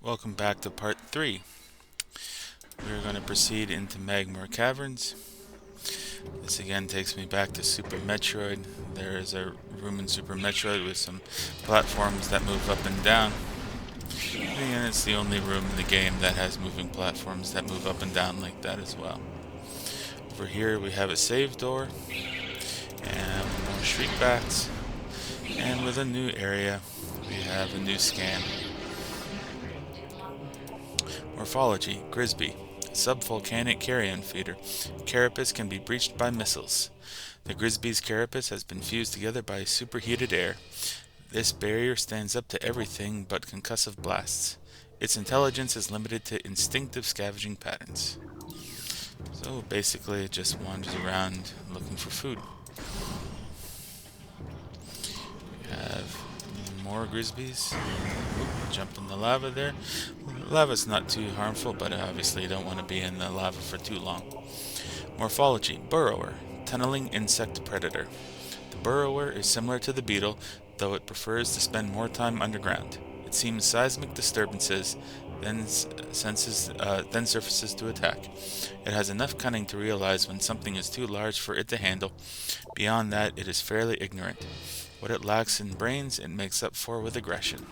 Welcome back to part 3. We're going to proceed into Magmore Caverns. This again takes me back to Super Metroid. There is a room in Super Metroid with some platforms that move up and down. And it's the only room in the game that has moving platforms that move up and down like that as well. Over here we have a save door and more shriekbacks. And with a new area, we have a new scan. Morphology, Grisby. Subvolcanic carrion feeder. Carapace can be breached by missiles. The Grisby's carapace has been fused together by superheated air. This barrier stands up to everything but concussive blasts. Its intelligence is limited to instinctive scavenging patterns. So basically it just wanders around looking for food. We have more Grisbys. Jump in the lava there. Lava's not too harmful, but obviously you don't want to be in the lava for too long. Morphology, Burrower, tunneling insect predator. The burrower is similar to the beetle, though it prefers to spend more time underground. It sees seismic disturbances, then surfaces to attack. It has enough cunning to realize when something is too large for it to handle. Beyond that, it is fairly ignorant. What it lacks in brains, it makes up for with aggression.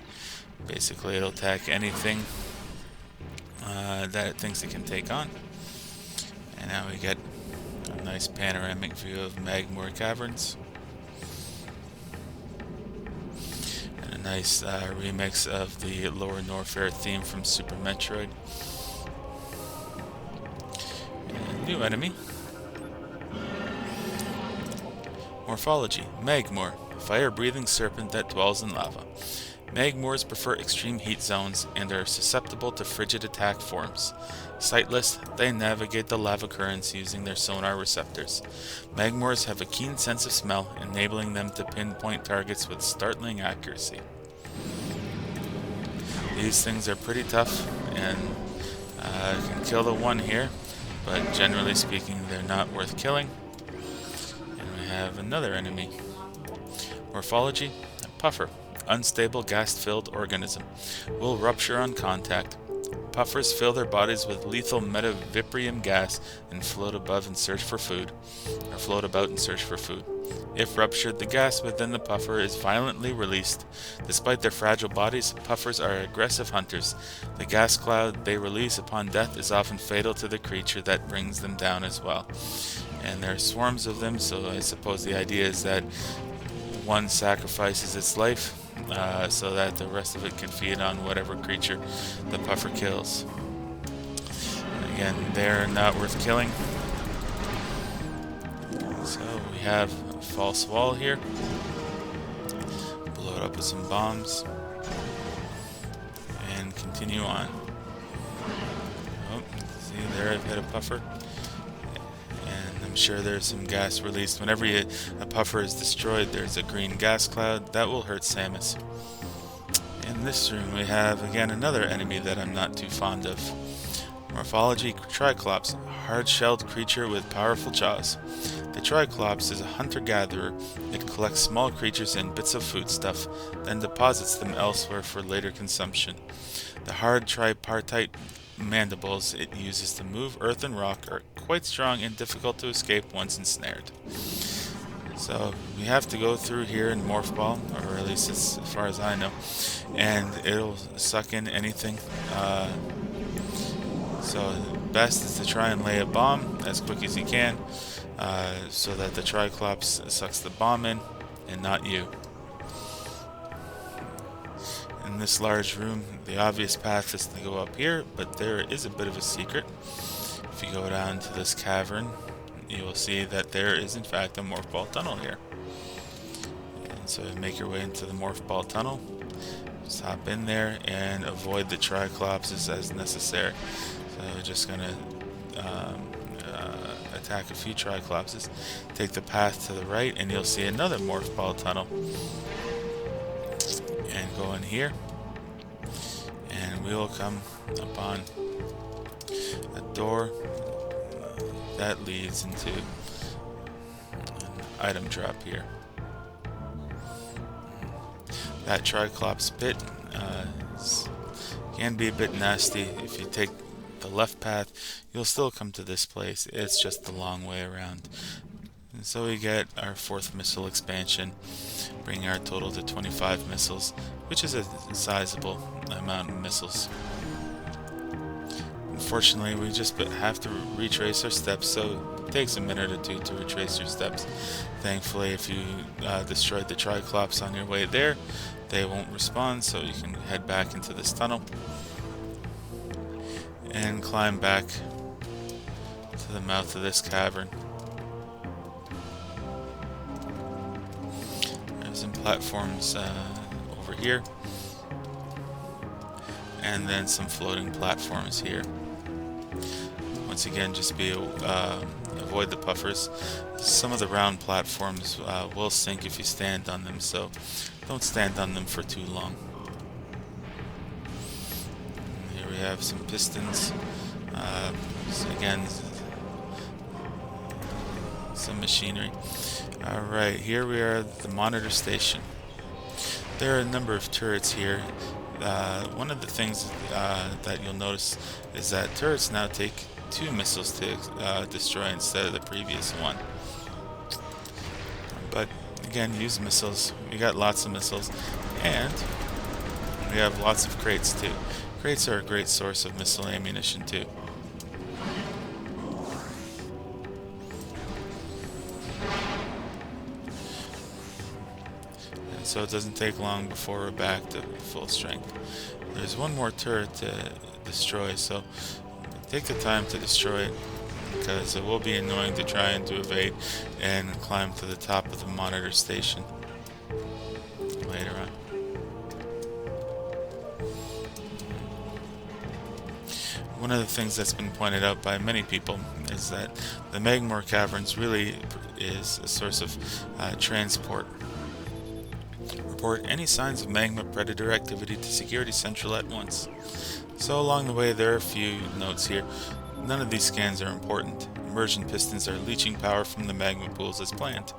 Basically, it'll attack anything that it thinks it can take on. And now we get a nice panoramic view of Magmore Caverns. And a nice remix of the Lower Norfair theme from Super Metroid. And new enemy. Morphology, Magmore, fire-breathing serpent that dwells in lava. Magmores prefer extreme heat zones and are susceptible to frigid attack forms. Sightless, they navigate the lava currents using their sonar receptors. Magmores have a keen sense of smell, enabling them to pinpoint targets with startling accuracy. These things are pretty tough and can kill the one here, but generally speaking they're not worth killing. And we have another enemy. Morphology, Puffer. Unstable gas-filled organism. Will rupture on contact. Puffers fill their bodies with lethal metaviprium gas and float about in search for food. If ruptured, the gas within the puffer is violently released. Despite their fragile bodies, puffers are aggressive hunters. The gas cloud they release upon death is often fatal to the creature that brings them down as well. And there are swarms of them, so I suppose the idea is that one sacrifices its life so that the rest of it can feed on whatever creature the puffer kills. And again, they're not worth killing. So we have a false wall here. Blow it up with some bombs. And continue on. Oh, see there, I've hit a puffer. I'm sure there's some gas released. Whenever a puffer is destroyed, there's a green gas cloud. That will hurt Samus. In this room, we have, again, another enemy that I'm not too fond of. Morphology, Triclops, hard-shelled creature with powerful jaws. The Triclops is a hunter-gatherer. It collects small creatures and bits of foodstuff, then deposits them elsewhere for later consumption. The hard tripartite mandibles it uses to move earth and rock are quite strong and difficult to escape once ensnared. So we have to go through here in Morph Ball, or at least as far as I know, and it'll suck in anything. So best is to try and lay a bomb as quick as you can, so that the Triclops sucks the bomb in and not you. In this large room, the obvious path is to go up here, but there is a bit of a secret. If you go down to this cavern, you will see that there is in fact a Morph Ball tunnel here. And so make your way into the Morph Ball tunnel, just hop in there and avoid the Triclopses as necessary. So we're just going to attack a few Triclopses. Take the path to the right and you'll see another Morph Ball tunnel. And go in here, and we will come upon a door that leads into an item drop here. That Triclops pit is Can be a bit nasty. If you take the left path, you'll still come to this place. It's just the long way around. And so we get our 4th missile expansion, bringing our total to 25 missiles, which is a sizable amount of missiles. Unfortunately, we just have to retrace our steps, so it takes a minute or two to retrace your steps. Thankfully, if you destroyed the Triclops on your way there, they won't respond, so you can head back into this tunnel and climb back to the mouth of this cavern. There's some platforms over here, and then some floating platforms here. Once again, just avoid the puffers. Some of the round platforms will sink if you stand on them, so don't stand on them for too long. And here we have some pistons. So again, some machinery. Alright, here we are at the monitor station. There are a number of turrets here. One of the things that you'll notice is that turrets now take 2 missiles to destroy instead of the previous one. But again, use missiles. We got lots of missiles, and we have lots of crates too. Crates are a great source of missile ammunition too. And so it doesn't take long before we're back to full strength. There's one more turret to destroy, so take the time to destroy it, because it will be annoying to try and evade and climb to the top of the monitor station later on. One of the things that's been pointed out by many people is that the Magmor Caverns really is a source of transport. Report any signs of magma predator activity to Security Central at once. So along the way, there are a few notes here. None of these scans are important. Immersion pistons are leaching power from the magma pools as planned.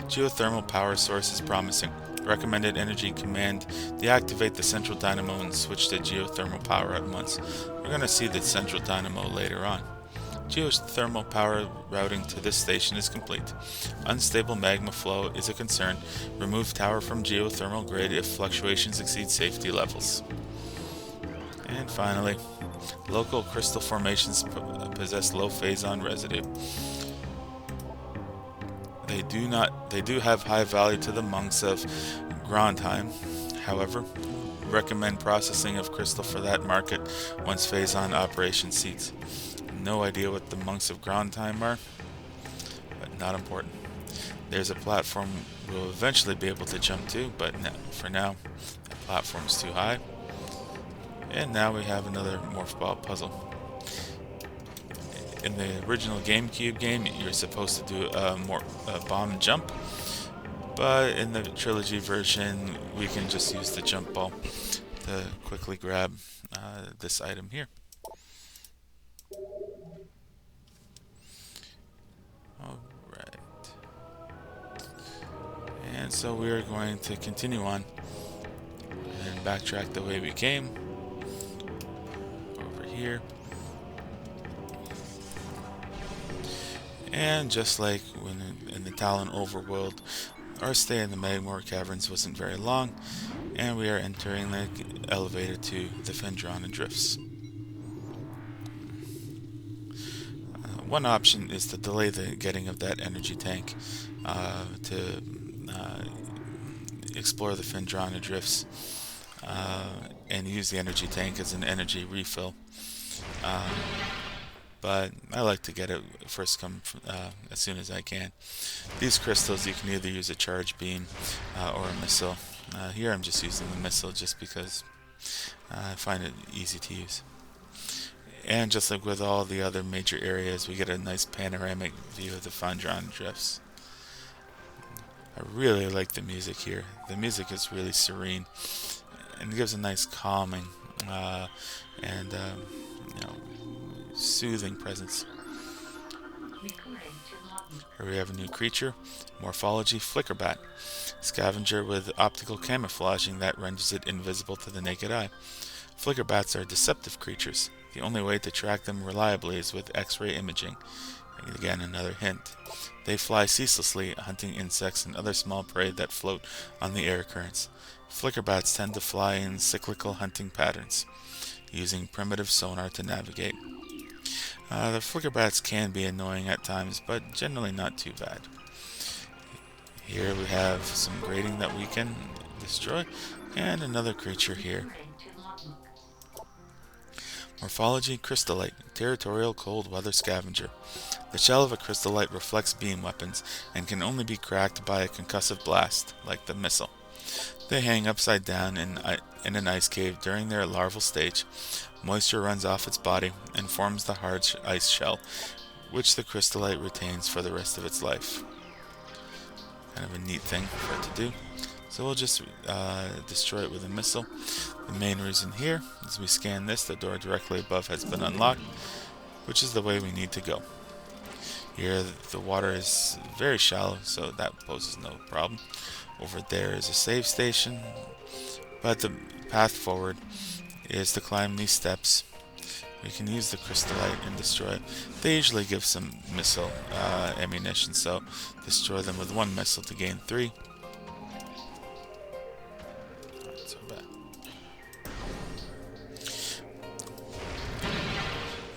Geothermal power source is promising. Recommended energy command: deactivate the central dynamo and switch to geothermal power at once. We're going to see the central dynamo later on. Geothermal power routing to this station is complete. Unstable magma flow is a concern. Remove tower from geothermal grid if fluctuations exceed safety levels. And finally, local crystal formations possess low phazon residue. They do have high value to the monks of Grandheim. However, recommend processing of crystal for that market once phazon operation ceases. No idea what the monks of Grandheim are, but not important. There's a platform we'll eventually be able to jump to, but for now, the platform's too high. And now we have another morph ball puzzle. In the original GameCube game, you're supposed to do a bomb and jump, but in the Trilogy version, we can just use the jump ball to quickly grab this item here. Alright. And so we are going to continue on and backtrack the way we came. Over here. And just like when in the Talon overworld, our stay in the Magmor Caverns wasn't very long, and we are entering the elevator to the Phendrana Drifts. One option is to delay the getting of that energy tank to explore the Phendrana Drifts and use the energy tank as an energy refill. But I like to get it first come as soon as I can. These crystals, you can either use a charge beam or a missile. Here I'm just using the missile just because I find it easy to use. And just like with all the other major areas, we get a nice panoramic view of the Phendrana Drifts. I really like the music here. The music is really serene and gives a nice calming and soothing presence. Here we have a new creature, morphology Flickerbat, scavenger with optical camouflaging that renders it invisible to the naked eye. Flicker bats are deceptive creatures. The only way to track them reliably is with X-ray imaging. Again, another hint. They fly ceaselessly, hunting insects and other small prey that float on the air currents. Flicker bats tend to fly in cyclical hunting patterns, using primitive sonar to navigate. The flicker bats can be annoying at times, but generally not too bad. Here we have some grading that we can destroy, and another creature here. Morphology: Crystallite, territorial cold weather scavenger. The shell of a crystallite reflects beam weapons and can only be cracked by a concussive blast, like the missile. They hang upside down in an ice cave during their larval stage. Moisture runs off its body and forms the hard ice shell, which the crystallite retains for the rest of its life. Kind of a neat thing for it to do. So we'll just destroy it with a missile. The main reason here is we scan this, the door directly above has been unlocked, which is the way we need to go. Here the water is very shallow, so that poses no problem. Over there is a save station, but the path forward is to climb these steps. We can use the crystallite and destroy it. They usually give some missile ammunition, so destroy them with one missile to gain 3. Not so bad.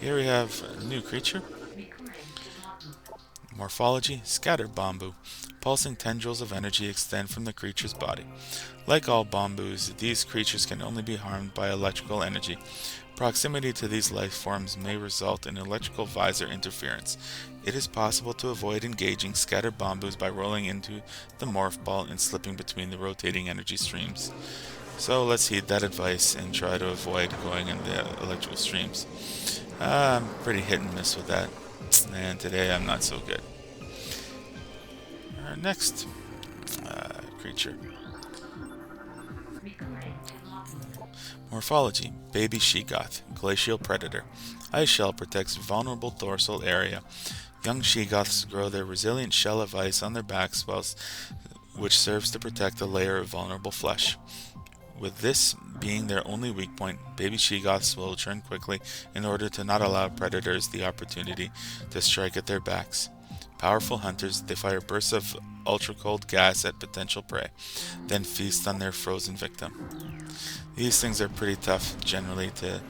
Here we have a new creature. Morphology: Scatter Bamboo. Pulsing tendrils of energy extend from the creature's body. Like all bamboos, these creatures can only be harmed by electrical energy. Proximity to these life forms may result in electrical visor interference. It is possible to avoid engaging scatter bamboos by rolling into the morph ball and slipping between the rotating energy streams. So let's heed that advice and try to avoid going in the electrical streams. I'm pretty hit and miss with that, and today I'm not so good. Our next creature. Morphology: Baby Sheegoth, glacial predator. Ice shell protects vulnerable dorsal area. Young sheegoths grow their resilient shell of ice on their backs, which serves to protect a layer of vulnerable flesh. With this being their only weak point, baby sheegoths will turn quickly in order to not allow predators the opportunity to strike at their backs. Powerful hunters, they fire bursts of ultra-cold gas at potential prey, then feast on their frozen victim. These things are pretty tough generally to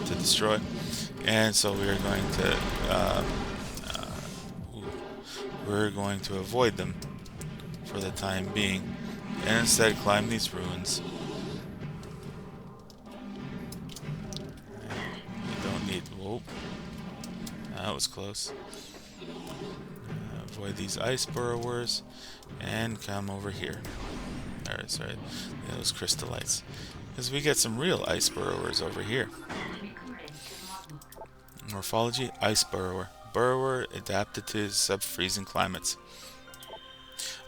destroy, and so we're going to avoid them for the time being, and instead climb these ruins. We don't need. Whoa, that was close. Avoid these ice burrowers and come over here. Sorry, those crystallites, because we get some real ice burrowers over here. Morphology: Ice burrower. Burrower adapted to sub-freezing climates.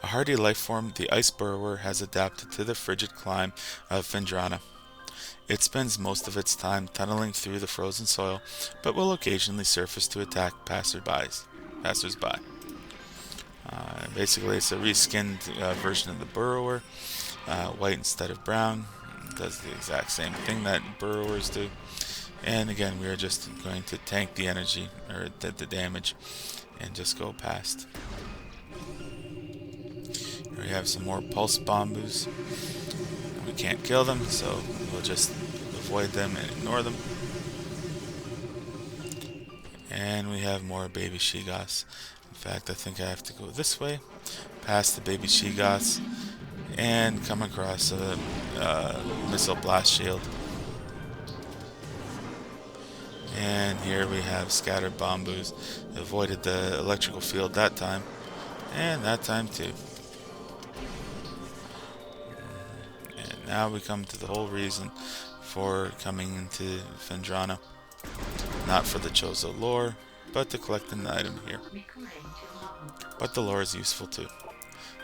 A hardy life form, the ice burrower has adapted to the frigid climate of Phendrana. It spends most of its time tunneling through the frozen soil, but will occasionally surface to attack passers-by. Basically, it's a reskinned version of the burrower, white instead of brown. It does the exact same thing that burrowers do. And again, we are just going to tank the energy, or the damage, and just go past. Here we have some more pulse bamboos. We can't kill them, so we'll just avoid them and ignore them. And we have more baby sheegoths. In fact, I think I have to go this way, past the baby sheegoths, and come across a missile blast shield. And here we have scattered bamboos. Avoided the electrical field that time, and that time too. And now we come to the whole reason for coming into Phendrana. Not for the Chozo lore, but to collect an item here. But the lore is useful too.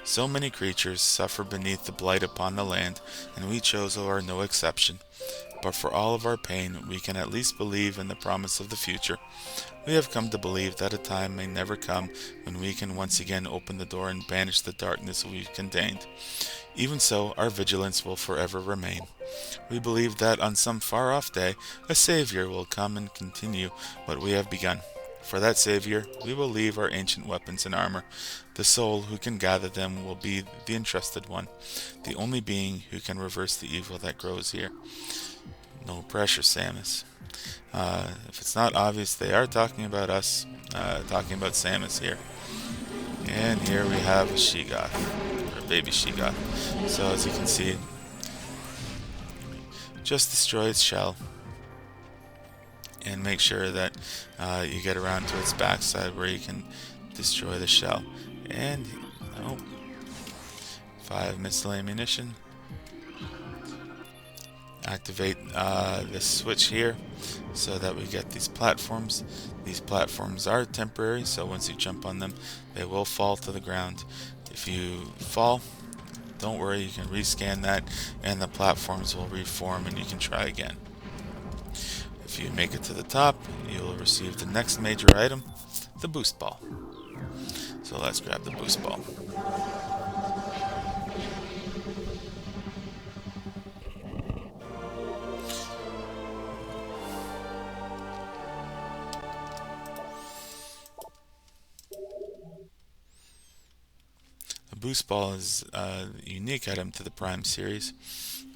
So many creatures suffer beneath the blight upon the land, and we Chozo are no exception. But for all of our pain, we can at least believe in the promise of the future. We have come to believe that a time may never come when we can once again open the door and banish the darkness we've contained. Even so, our vigilance will forever remain. We believe that on some far-off day, a Savior will come and continue what we have begun. For that Savior, we will leave our ancient weapons and armor. The soul who can gather them will be the entrusted one, the only being who can reverse the evil that grows here. No pressure, Samus. If it's not obvious, they are talking about us, talking about Samus here. And here we have a Sheegoth, or baby Sheegoth. So as you can see, just destroy its shell and make sure that you get around to its backside where you can destroy the shell. And, oh, 5 missile ammunition. Activate this switch here so that we get these platforms. These platforms are temporary, so once you jump on them, they will fall to the ground. If you fall, don't worry, you can rescan that and the platforms will reform and you can try again. If you make it to the top, you will receive the next major item, the boost ball. So let's grab the boost ball. The boost ball is a unique item to the Prime series.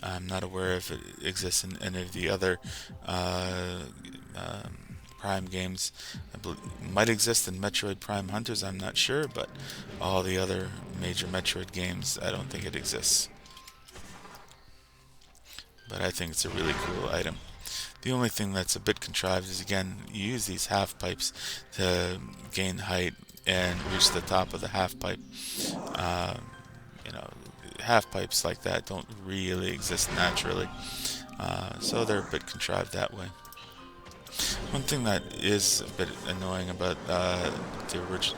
I'm not aware if it exists in any of the other Prime games. It might exist in Metroid Prime Hunters, I'm not sure, but all the other major Metroid games, I don't think it exists. But I think it's a really cool item. The only thing that's a bit contrived is, again, you use these half pipes to gain height and reach the top of the half pipe. You know, half pipes like that don't really exist naturally, so they're a bit contrived that way. One thing that is a bit annoying about the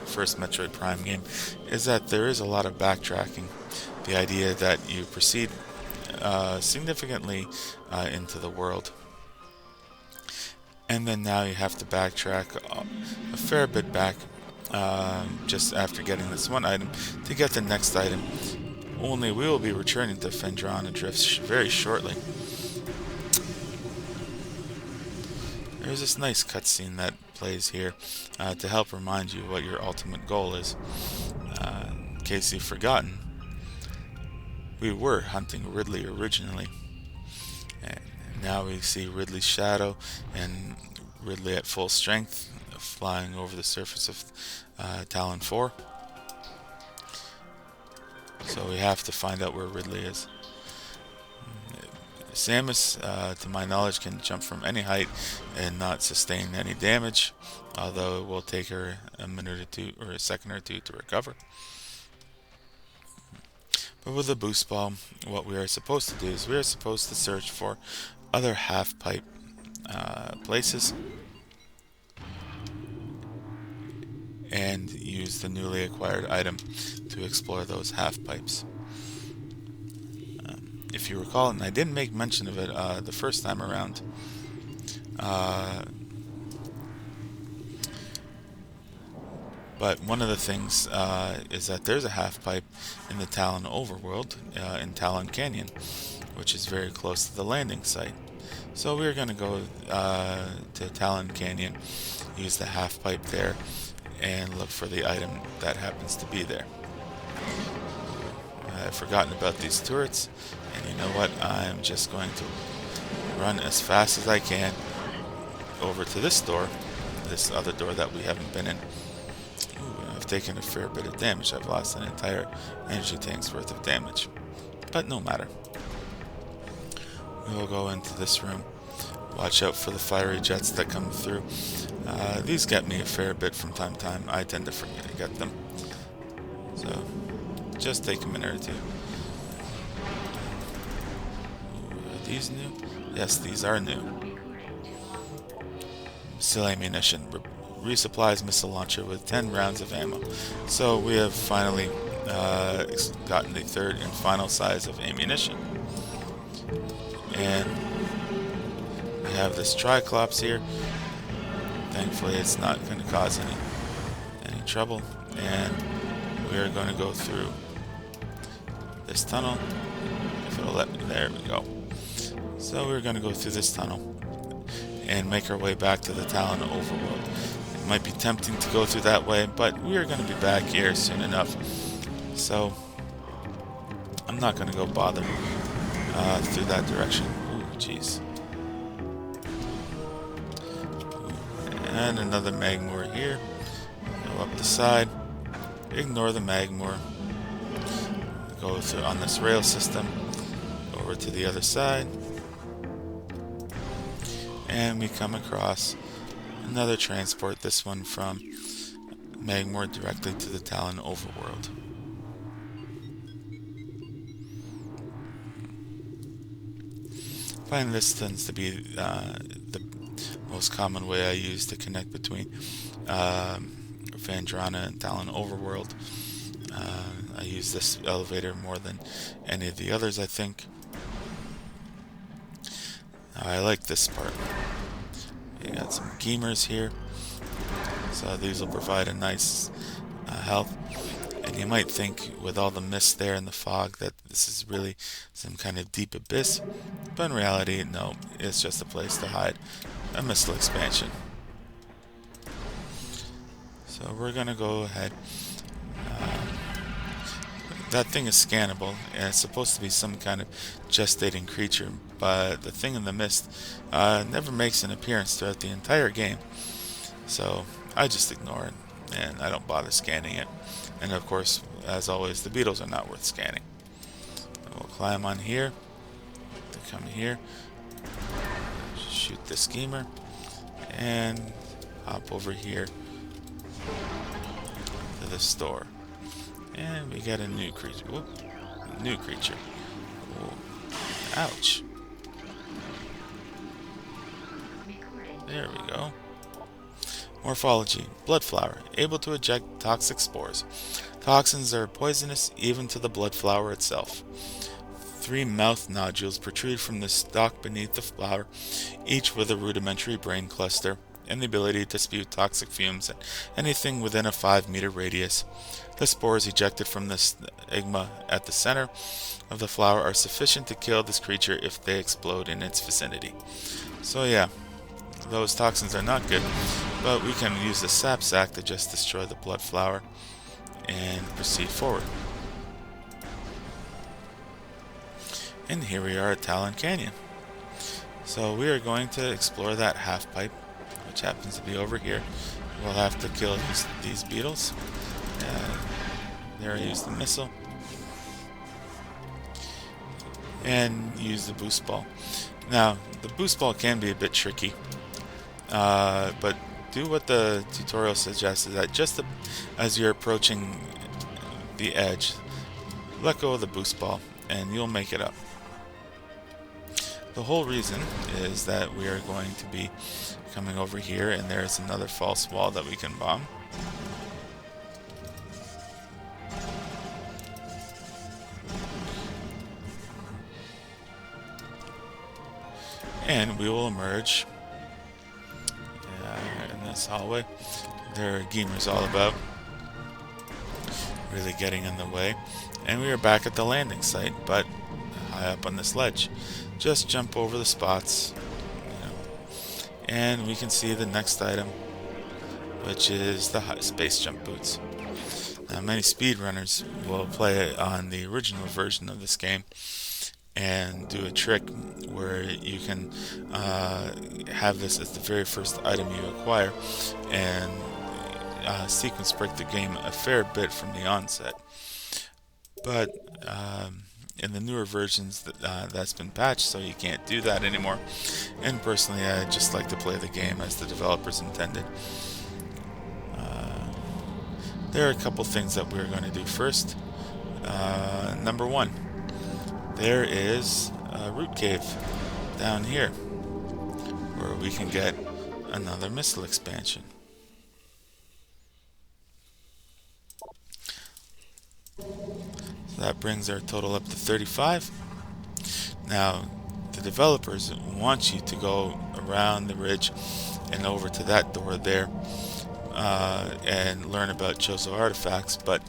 first Metroid Prime game is that there is a lot of backtracking. The idea that you proceed significantly into the world, and then now you have to backtrack a fair bit back just after getting this one item to get the next item. Only we will be returning to Phendrana Drift very shortly. There's this nice cutscene that plays here to help remind you what your ultimate goal is. In case you've forgotten, we were hunting Ridley originally. And now we see Ridley's shadow and Ridley at full strength flying over the surface of Talon 4. So we have to find out where Ridley is. Samus, to my knowledge, can jump from any height and not sustain any damage, although it will take her a minute or two, or a second or two to recover. But with the boost ball, what we are supposed to do is we are supposed to search for other half-pipe places and use the newly acquired item to explore those half-pipes. If you recall, and I didn't make mention of it the first time around, but one of the things is that there's a half-pipe in the Talon overworld in Talon Canyon, which is very close to the landing site. So we're going to go to Talon Canyon, use the half-pipe there, and look for the item that happens to be there. I've forgotten about these turrets, and you know what? I'm just going to run as fast as I can over to this door, this other door that we haven't been in. Ooh, I've taken a fair bit of damage. I've lost an entire energy tank's worth of damage, but no matter. We will go into this room. Watch out for the fiery jets that come through. These get me a fair bit from time to time. I tend to forget to get them. So just take a minute or two. Ooh, are these new? Yes, these are new. Missile ammunition. Resupplies missile launcher with 10 rounds of ammo. So we have finally gotten the third and final size of ammunition. And we have this Triclops here. Thankfully it's not going to cause any trouble. And we are going to go through this tunnel. If it'll let me, there we go. So we're going to go through this tunnel and make our way back to the Talon overworld. It might be tempting to go through that way, but we are going to be back here soon enough. So I'm not going to go bother through that direction. Ooh, jeez. And another Magmor here. Go up the side. Ignore the Magmor. Go through on this rail system. Over to the other side. And we come across another transport. This one from Magmor directly to the Talon overworld. I find this tends to be the most common way I use to connect between Phandrana and Talon overworld. I use this elevator more than any of the others, I think. I like this part. You got some Geemers here, so these will provide a nice health. And you might think with all the mist there and the fog that this is really some kind of deep abyss, but in reality, no, it's just a place to hide a missile expansion. So we're gonna go ahead. That thing is scannable, and it's supposed to be some kind of gestating creature, but the thing in the mist never makes an appearance throughout the entire game. So I just ignore it, and I don't bother scanning it. And of course, as always, the beetles are not worth scanning. We'll climb on here, come here, shoot the schemer, and hop over here to the store. And we got a new creature. Whoop. New creature. Whoa. Ouch. There we go. Morphology. Blood flower. Able to eject toxic spores. Toxins are poisonous even to the blood flower itself. 3 mouth nodules protrude from the stalk beneath the flower, each with a rudimentary brain cluster and the ability to spew toxic fumes at anything within a 5-meter radius. The spores ejected from the stigma at the center of the flower are sufficient to kill this creature if they explode in its vicinity. So yeah, those toxins are not good, but we can use the sap sac to just destroy the blood flower and proceed forward. And here we are at Talon Canyon. So we are going to explore that half pipe, which happens to be over here. We'll have to kill these beetles. There I used the missile. And use the boost ball. Now, the boost ball can be a bit tricky. But do what the tutorial suggests, is that just as you're approaching the edge, let go of the boost ball and you'll make it up. The whole reason is that we are going to be coming over here, and there's another false wall that we can bomb. And we will emerge in this hallway. There are Geemers all about, really getting in the way. And we are back at the landing site, but high up on this ledge. Just jump over the spots, and we can see the next item, which is the space jump boots. Now, many speedrunners will play on the original version of this game and do a trick where you can have this as the very first item you acquire and sequence break the game a fair bit from the onset. But in the newer versions, that's been patched, so you can't do that anymore. And personally, I just like to play the game as the developers intended. There are a couple things that we're going to do first. Number 1, there is a root cave down here where we can get another missile expansion. So that brings our total up to 35. Now, the developers want you to go around the ridge and over to that door there and learn about Chozo artifacts, but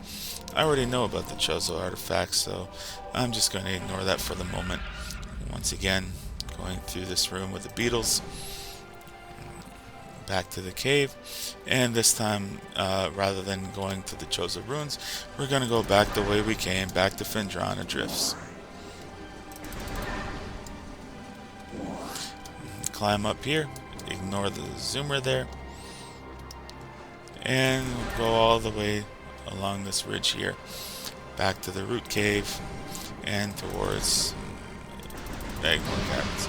I already know about the Chozo artifacts, so I'm just going to ignore that for the moment. Once again, going through this room with the beetles, back to the cave, and this time, rather than going to the Chozo ruins, we're going to go back the way we came, back to Phendrana Drifts. Climb up here, ignore the zoomer there, and go all the way along this ridge here, back to the root cave, and towards Magma Caverns.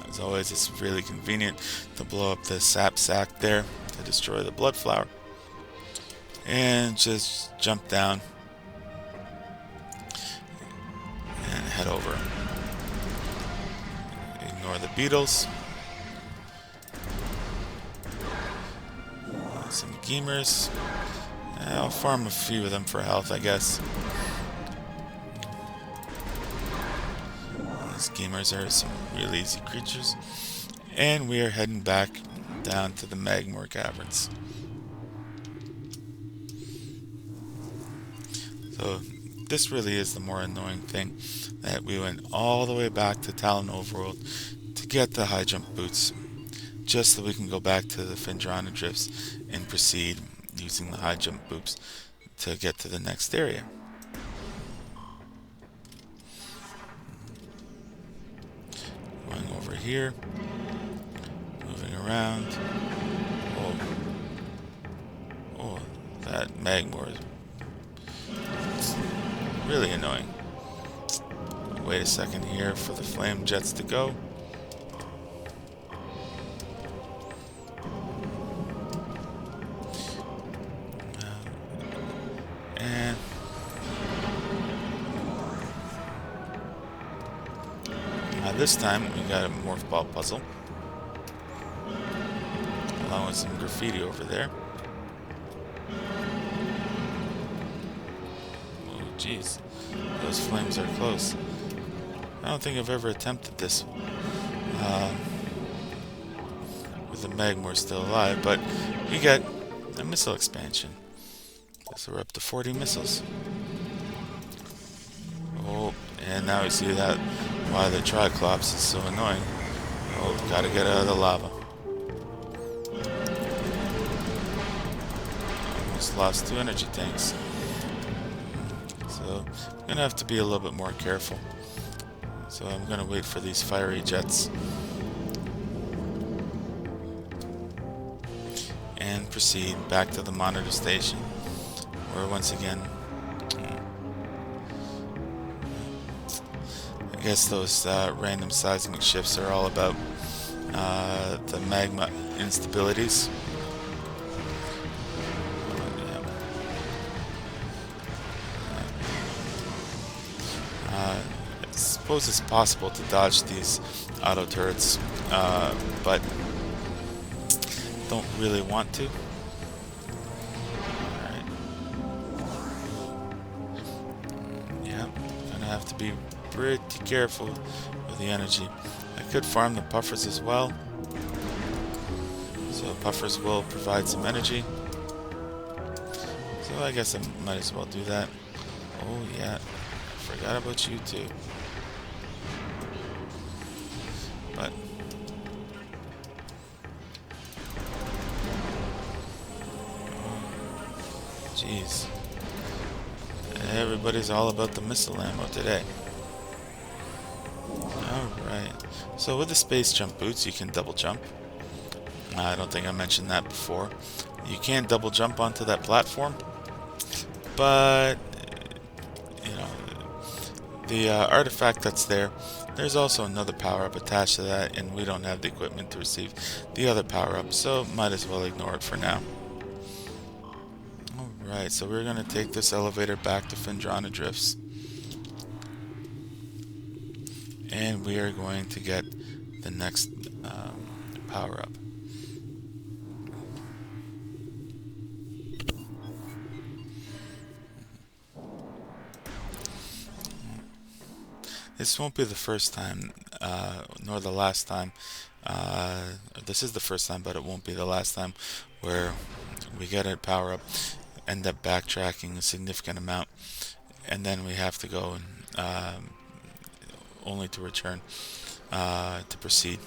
As always, it's really convenient to blow up the sap sack there to destroy the blood flower, and just jump down and head over. Ignore the beetles. Some Geemers. I'll farm a few of them for health, I guess. These Geemers are some real easy creatures. And we are heading back down to the Magmor Caverns. So this really is the more annoying thing, that we went all the way back to Talon Overworld to get the high jump boots, just so we can go back to the Phendrana Drifts and proceed using the high jump boots to get to the next area. Going over here, moving around. Oh, that Magmor is really annoying. Wait a second here for the flame jets to go. And this time we got a morph ball puzzle, along with some graffiti over there. Oh jeez, those flames are close. I don't think I've ever attempted this with the Magmor still alive, but we got a missile expansion. So we're up to 40 missiles. Oh, and now we see that why the Triclops is so annoying. Oh, gotta get out of the lava. Almost lost 2 energy tanks. So I'm gonna have to be a little bit more careful. So I'm gonna wait for these fiery jets and proceed back to the monitor station, where once again, I guess those random seismic shifts are all about the magma instabilities. I suppose it's possible to dodge these auto turrets, but don't really want to. Alright. Yeah, gonna have to be pretty careful with the energy. I could farm the puffers as well. So puffers will provide some energy. So I guess I might as well do that. Oh yeah, forgot about you too. But jeez, everybody's all about the missile ammo today. Alright, so with the space jump boots you can double jump. I don't think I mentioned that before. You can double jump onto that platform, but you know, the artifact that's there, there's also another power-up attached to that, and we don't have the equipment to receive the other power-up, so might as well ignore it for now. Alright, so we're going to take this elevator back to Phendrana Drifts, and we are going to get the next power-up. This won't be the first time, nor the last time. This is the first time, but it won't be the last time where we get a power-up. end up backtracking a significant amount, and then we have to go and only to return to proceed.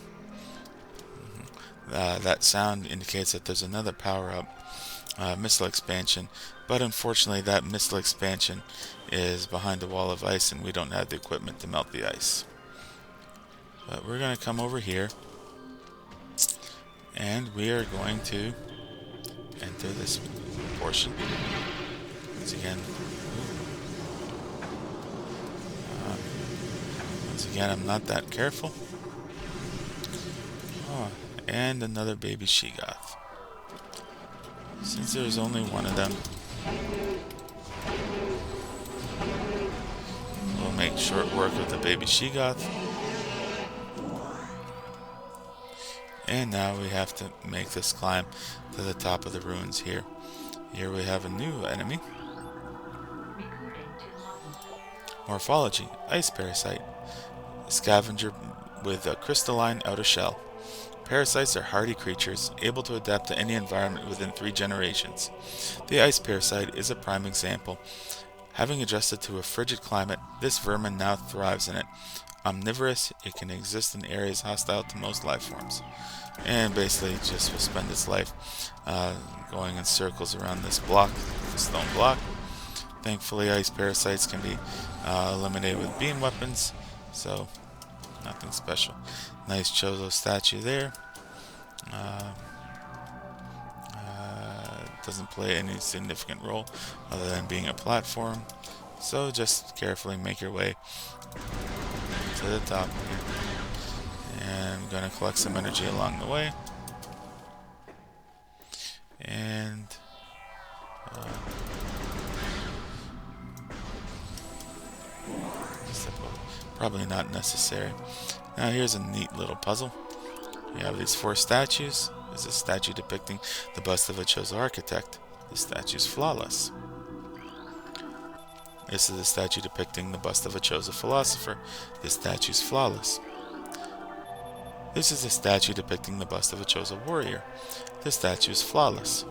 That sound indicates that there's another power-up, missile expansion, but unfortunately that missile expansion is behind a wall of ice and we don't have the equipment to melt the ice. But we're going to come over here and we are going to enter this portion. Once again, I'm not that careful. Oh, and another baby she-goth. Since there's only one of them, we'll make short work of the baby she-goth. And now we have to make this climb to the top of the ruins here. Here we have a new enemy. Morphology, ice parasite. A scavenger with a crystalline outer shell. Parasites are hardy creatures, able to adapt to any environment within 3 generations. The ice parasite is a prime example. Having adjusted to a frigid climate, this vermin now thrives in it. Omnivorous, it can exist in areas hostile to most life forms. And basically just will spend its life going in circles around this block, this stone block. Thankfully, ice parasites can be eliminated with beam weapons, so nothing special. Nice Chozo statue there. Doesn't play any significant role other than being a platform, so just carefully make your way to the top here. And I'm going to collect some energy along the way. And probably not necessary. Now here's a neat little puzzle. We have these 4 statues. There's a statue depicting the bust of a Chozo architect. The statue's flawless. This is a statue depicting the bust of a Chozo philosopher. This statue's flawless. This is a statue depicting the bust of a Chozo warrior. This statue is flawless.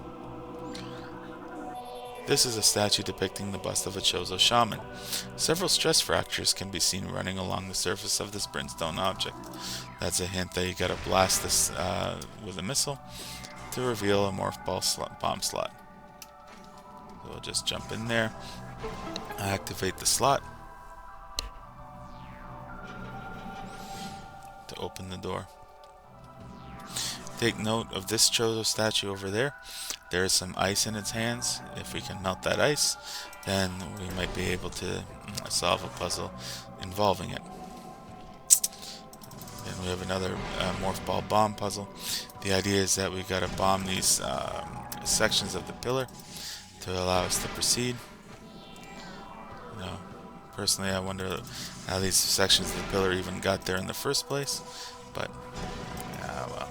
This is a statue depicting the bust of a Chozo shaman. Several stress fractures can be seen running along the surface of this brimstone object. That's a hint that you gotta blast this with a missile to reveal a morph bomb slot. So we'll just jump in there, activate the slot to open the door. Take note of this Chozo statue over there. There is some ice in its hands. If we can melt that ice, then we might be able to solve a puzzle involving it. Then we have another morph ball bomb puzzle. The idea is that we got to bomb these sections of the pillar to allow us to proceed. You know, personally, I wonder how these sections of the pillar even got there in the first place. But well.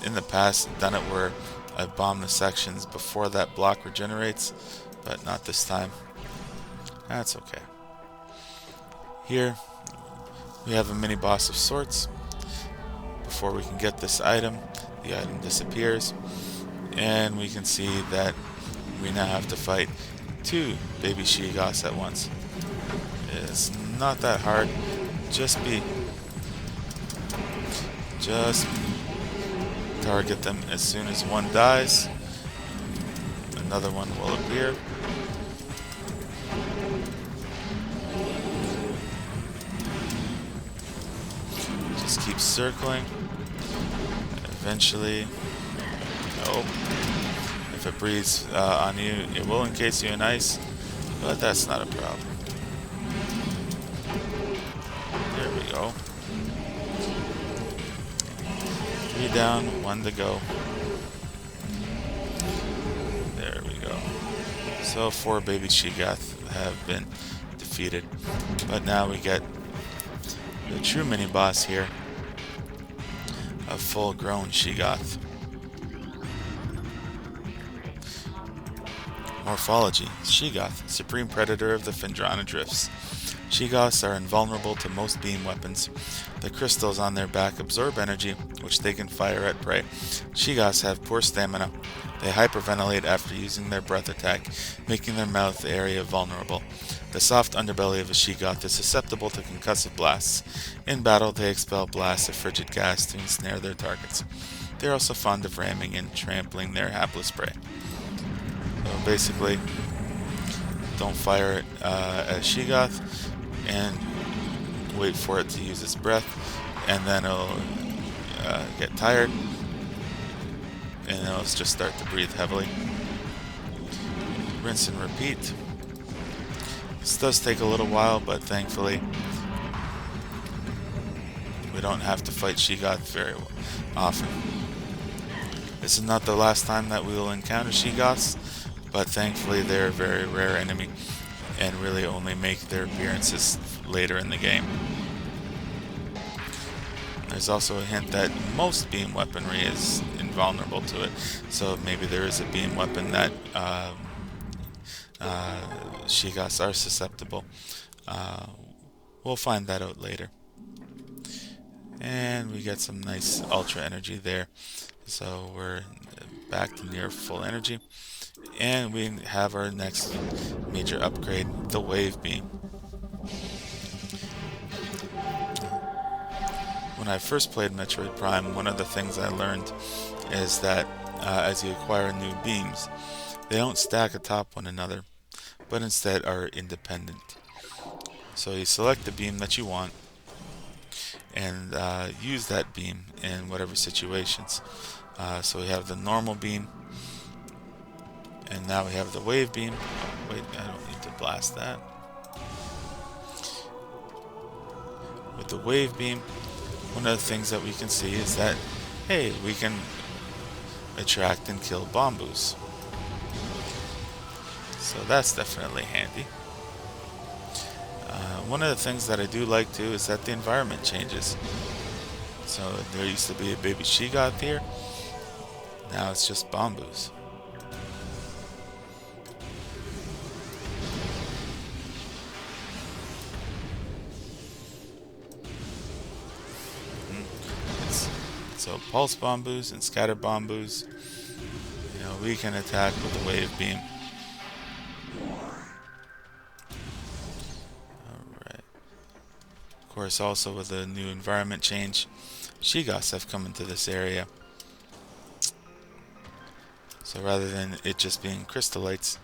In the past, I've done it where I bomb the sections before that block regenerates, but not this time. That's okay. Here, we have a mini boss of sorts. Before we can get this item, the item disappears, and we can see that we now have to fight 2 baby she-goths at once. It's not that hard. Just target them as soon as one dies. Another one will appear. Just keep circling. Eventually, if it breathes on you, it will encase you in ice, but that's not a problem. There we go. 3 down, 1 to go. There we go. So 4 baby she-goth have been defeated. But now we get the true mini-boss here. A full-grown she-goth. Morphology. She-goth, supreme predator of the Phendrana Drifts. She-Goths are invulnerable to most beam weapons. The crystals on their back absorb energy, which they can fire at prey. She-Goths have poor stamina. They hyperventilate after using their breath attack, making their mouth area vulnerable. The soft underbelly of a She-Goth is susceptible to concussive blasts. In battle, they expel blasts of frigid gas to ensnare their targets. They're also fond of ramming and trampling their hapless prey. So basically, don't fire at a She-Goth and wait for it to use its breath, and then it'll get tired and it'll just start to breathe heavily. Rinse and repeat. This does take a little while, but thankfully we don't have to fight She-Goth very often. This is not the last time that we will encounter She-Goths, but thankfully they're a very rare enemy and really only make their appearances later in the game. There's also a hint that most beam weaponry is invulnerable to it, so maybe there is a beam weapon that She-Goths are susceptible. We'll find that out later. And we get some nice ultra energy there, so we're back to near full energy. And we have our next major upgrade, the wave beam. When I first played Metroid Prime, one of the things I learned is that as you acquire new beams, they don't stack atop one another, but instead are independent. So you select the beam that you want and use that beam in whatever situations. So we have the normal beam, and now we have the wave beam. Oh, wait, I don't need to blast that. With the wave beam, one of the things that we can see is that, hey, we can attract and kill bombus. So that's definitely handy. One of the things that I do like too is that the environment changes. So there used to be a baby She-Goth here. Now it's just bombus. So pulse bombus and scatter bombus, we can attack with the wave beam. Alright. Of course, also with the new environment change, She-Goths have come into this area. So rather than it just being crystallites,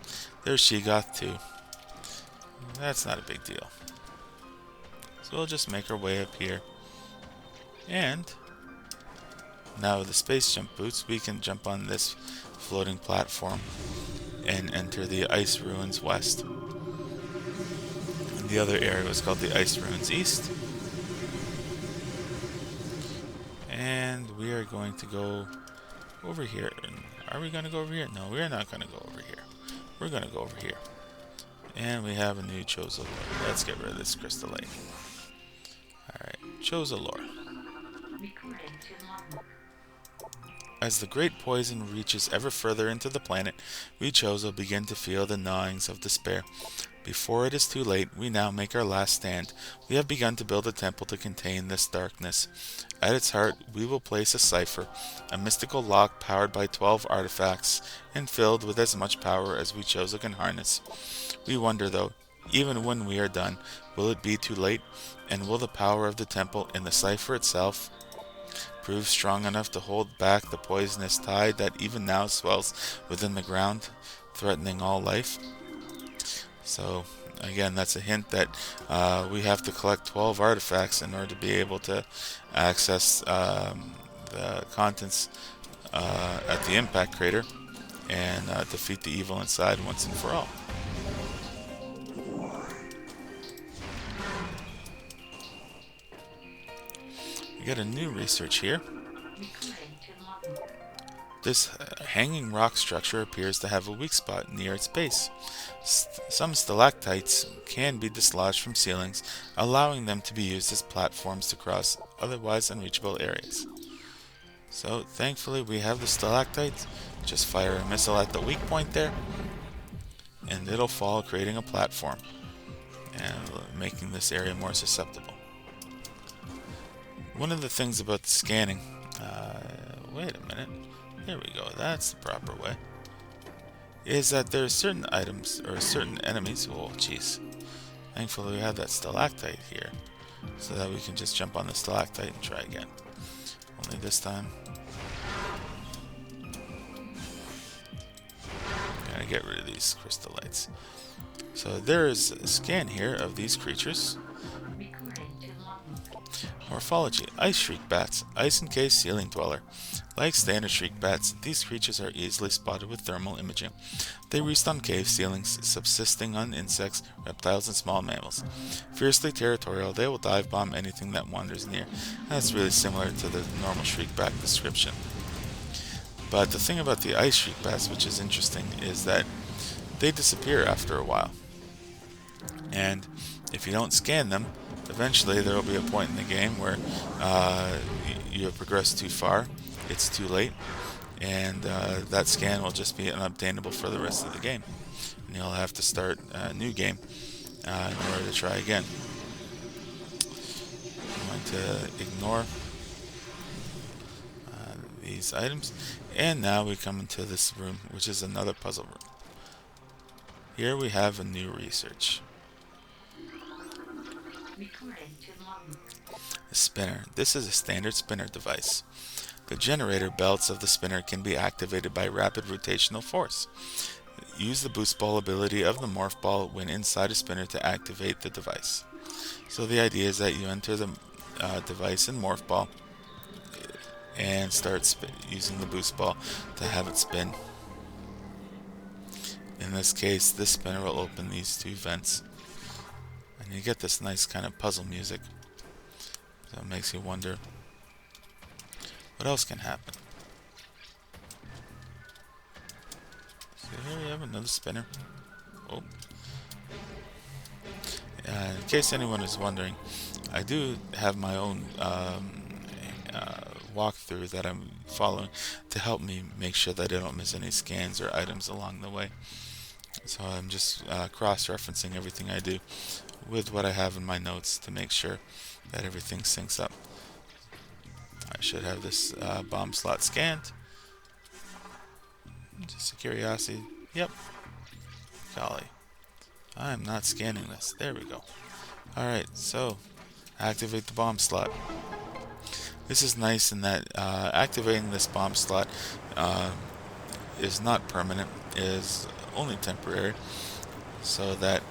there's She-Goth too. That's not a big deal. So we'll just make our way up here. And now with the space jump boots, we can jump on this floating platform and enter the Ice Ruins West. And the other area was called the Ice Ruins East. And we are going to go over here. Are we going to go over here? No, we're not going to go over here. We're going to go over here. And we have a new Chozo. Let's get rid of this crystallite. Alright, Chozo lore. As the great poison reaches ever further into the planet, we Chozo begin to feel the gnawings of despair. Before it is too late, we now make our last stand. We have begun to build a temple to contain this darkness. At its heart, we will place a cipher, a mystical lock powered by 12 artifacts, and filled with as much power as we Chozo can harness. We wonder though, even when we are done, will it be too late? And will the power of the temple and the cipher itself prove strong enough to hold back the poisonous tide that even now swells within the ground, threatening all life? So, again, that's a hint that we have to collect 12 artifacts in order to be able to access the contents at the impact crater and defeat the evil inside once and for all. We got a new research here. This hanging rock structure appears to have a weak spot near its base. Some stalactites can be dislodged from ceilings, allowing them to be used as platforms to cross otherwise unreachable areas. So, thankfully, we have the stalactites. Just fire a missile at the weak point there, and it'll fall, creating a platform. and making this area more susceptible. One of the things about the scanning, wait a minute, there we go, that's the proper way, is that there are certain items, or certain enemies, oh jeez, thankfully we have that stalactite here, so that we can just jump on the stalactite and try again. Only this time, gotta get rid of these crystallites. So there is a scan here of these creatures. Morphology. Ice shriek bats. Ice encased ceiling dweller. Like standard shriek bats, these creatures are easily spotted with thermal imaging. They roost on cave ceilings, subsisting on insects, reptiles, and small mammals. Fiercely territorial, they will dive bomb anything that wanders near. That's really similar to the normal shriek bat description. But the thing about the ice shriek bats, which is interesting, is that they disappear after a while. And if you don't scan them, eventually there will be a point in the game where you have progressed too far, it's too late, and that scan will just be unobtainable for the rest of the game. And you'll have to start a new game in order to try again. I'm going to ignore these items, and now we come into this room, which is another puzzle room. Here we have a new research. A spinner. This is a standard spinner device. The generator belts of the spinner can be activated by rapid rotational force. Use the boost ball ability of the morph ball when inside a spinner to activate the device. So the idea is that you enter the device in morph ball and start using the boost ball to have it spin. In this case, this spinner will open these two vents, and you get this nice kind of puzzle music. So it makes you wonder what else can happen. So here we have another spinner. Oh. In case anyone is wondering, I do have my own walkthrough that I'm following to help me make sure that I don't miss any scans or items along the way. So I'm just cross-referencing everything I do with what I have in my notes to make sure that everything syncs up. I should have this bomb slot scanned. Just a curiosity. Yep. Golly. I'm not scanning this. There we go. Alright, so activate the bomb slot. This is nice in that activating this bomb slot is not permanent, is only temporary, so that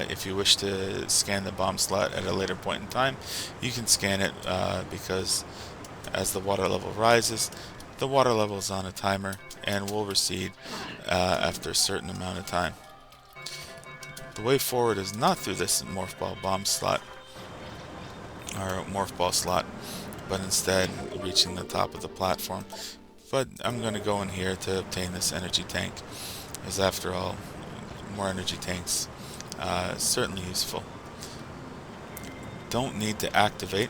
if you wish to scan the bomb slot at a later point in time, you can scan it because as the water level rises, the water level is on a timer and will recede after a certain amount of time. The way forward is not through this morph ball bomb slot, or morph ball slot, but instead reaching the top of the platform. But I'm going to go in here to obtain this energy tank, as after all, more energy tanks certainly useful. Don't need to activate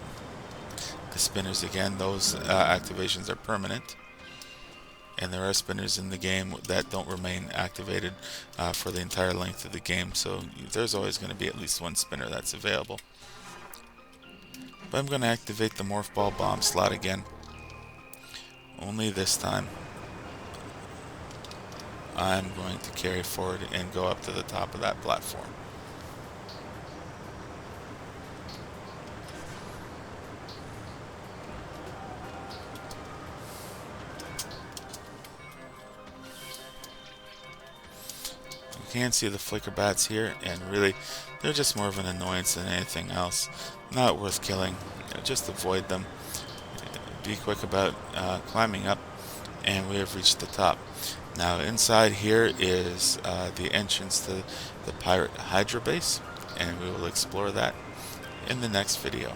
the spinners again. Those activations are permanent, and there are spinners in the game that don't remain activated for the entire length of the game, so there's always going to be at least one spinner that's available. But I'm going to activate the morph ball bomb slot again. Only this time I'm going to carry forward and go up to the top of that platform. You can see the flicker bats here, and really they're just more of an annoyance than anything else. Not worth killing. Just avoid them. Be quick about climbing up, and we have reached the top. Now inside here is the entrance to the Pirate Hydra base, and we will explore that in the next video.